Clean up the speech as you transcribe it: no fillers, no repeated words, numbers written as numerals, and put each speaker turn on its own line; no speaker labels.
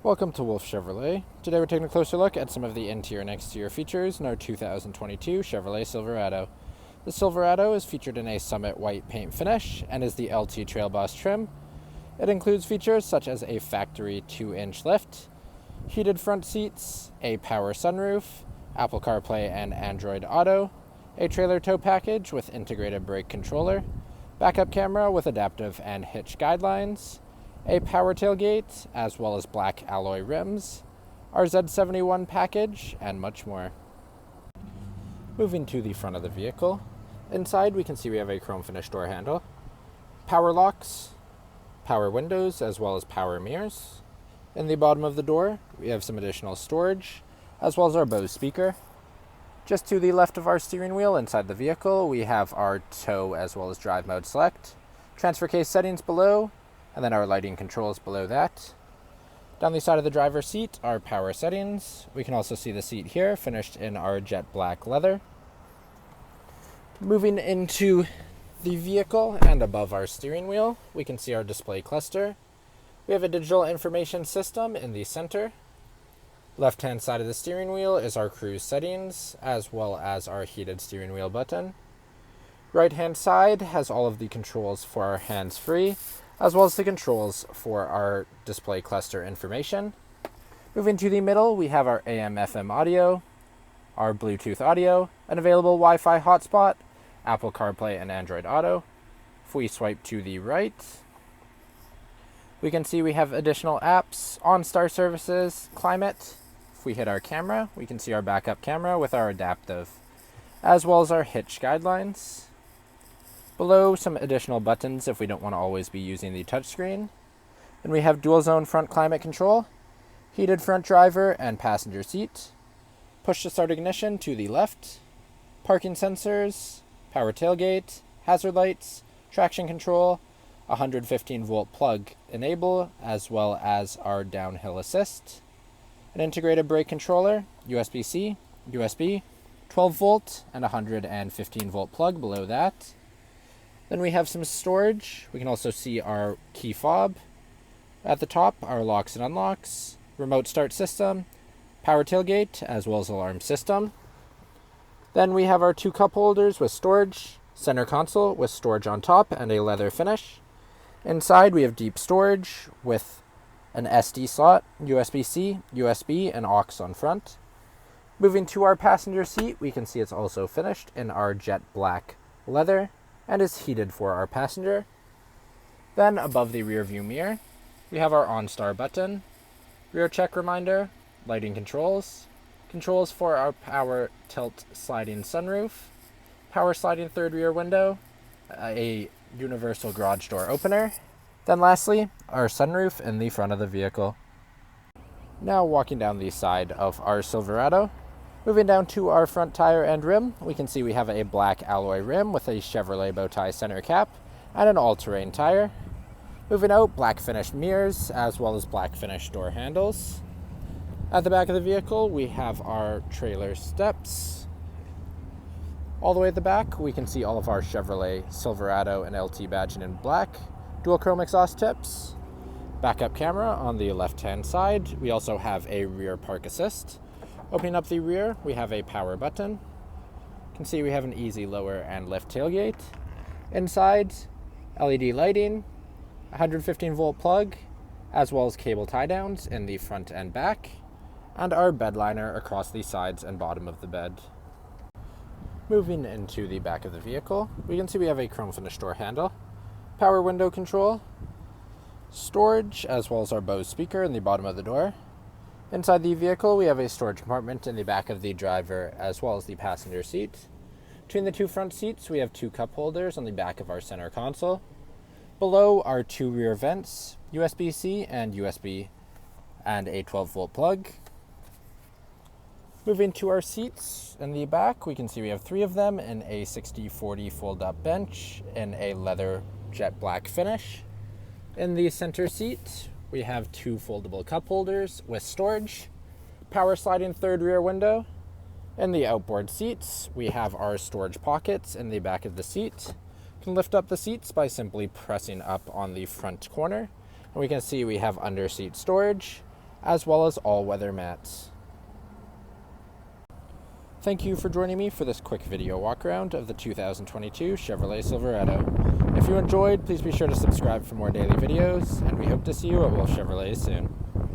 Welcome to Wolfe Chevrolet. Today we're taking a closer look at some of the interior and exterior features in our 2022 Chevrolet Silverado. The Silverado is featured in a Summit white paint finish and is the LT Trail Boss trim. It includes features such as a factory 2-inch lift, heated front seats, a power sunroof, Apple CarPlay and Android Auto, a trailer tow package with integrated brake controller, backup camera with adaptive and hitch guidelines, a power tailgate, as well as black alloy rims, our Z71 package, and much more. Moving to the front of the vehicle, inside we can see we have a chrome finish door handle, power locks, power windows, as well as power mirrors. In the bottom of the door, we have some additional storage, as well as our Bose speaker. Just to the left of our steering wheel inside the vehicle, we have our tow as well as drive mode select, transfer case settings below, and then our lighting controls below that. Down the side of the driver's seat, our power settings. We can also see the seat here, finished in our jet black leather. Moving into the vehicle and above our steering wheel, we can see our display cluster. We have a digital information system in the center. Left-hand side of the steering wheel is our cruise settings, as well as our heated steering wheel button. Right-hand side has all of the controls for our hands-free, as well as the controls for our display cluster information. Moving to the middle, we have our AM/FM audio, our Bluetooth audio, an available Wi-Fi hotspot, Apple CarPlay and Android Auto. If we swipe to the right, we can see we have additional apps, OnStar services, climate. If we hit our camera, we can see our backup camera with our adaptive, as well as our hitch guidelines. Below, some additional buttons if we don't want to always be using the touchscreen. Then we have dual zone front climate control, heated front driver and passenger seat, push to start ignition to the left, parking sensors, power tailgate, hazard lights, traction control, 115 volt plug enable, as well as our downhill assist, an integrated brake controller, USB-C, USB, 12 volt and 115 volt plug below that. Then we have some storage. We can also see our key fob. At the top, our locks and unlocks, remote start system, power tailgate, as well as alarm system. Then we have our 2 cup holders with storage, center console with storage on top and a leather finish. Inside we have deep storage with an SD slot, USB-C, USB, and aux on front. Moving to our passenger seat, we can see it's also finished in our jet black leather and is heated for our passenger. Then above the rear view mirror, we have our OnStar button, rear check reminder, lighting controls, controls for our power tilt sliding sunroof, power sliding third rear window, a universal garage door opener, then lastly, our sunroof in the front of the vehicle. Now walking down the side of our Silverado, moving down to our front tire and rim, we can see we have a black alloy rim with a Chevrolet bow tie center cap and an all-terrain tire. Moving out, black finished mirrors as well as black finished door handles. At the back of the vehicle, we have our trailer steps. All the way at the back, we can see all of our Chevrolet Silverado and LT badging in black, dual chrome exhaust tips, backup camera on the left-hand side. We also have a rear park assist. Opening up the rear, we have a power button. You can see we have an easy lower and lift tailgate. Inside, LED lighting, 115 volt plug, as well as cable tie downs in the front and back, and our bed liner across the sides and bottom of the bed. Moving into the back of the vehicle, we can see we have a chrome finish door handle, power window control, storage, as well as our Bose speaker in the bottom of the door. Inside the vehicle, we have a storage compartment in the back of the driver as well as the passenger seat. Between the 2 front seats, we have 2 cup holders on the back of our center console. Below are 2 rear vents, USB-C and USB, and a 12 volt plug. Moving to our seats in the back, we can see we have 3 of them in a 60/40 fold-up bench in a leather jet black finish. In the center seat, we have 2 foldable cup holders with storage, power sliding third rear window. In the outboard seats, we have our storage pockets in the back of the seat. You can lift up the seats by simply pressing up on the front corner. And we can see we have under seat storage, as well as all-weather mats. Thank you for joining me for this quick video walkaround of the 2022 Chevrolet Silverado. If you enjoyed, please be sure to subscribe for more daily videos, and we hope to see you at Wolfe Chevrolet soon.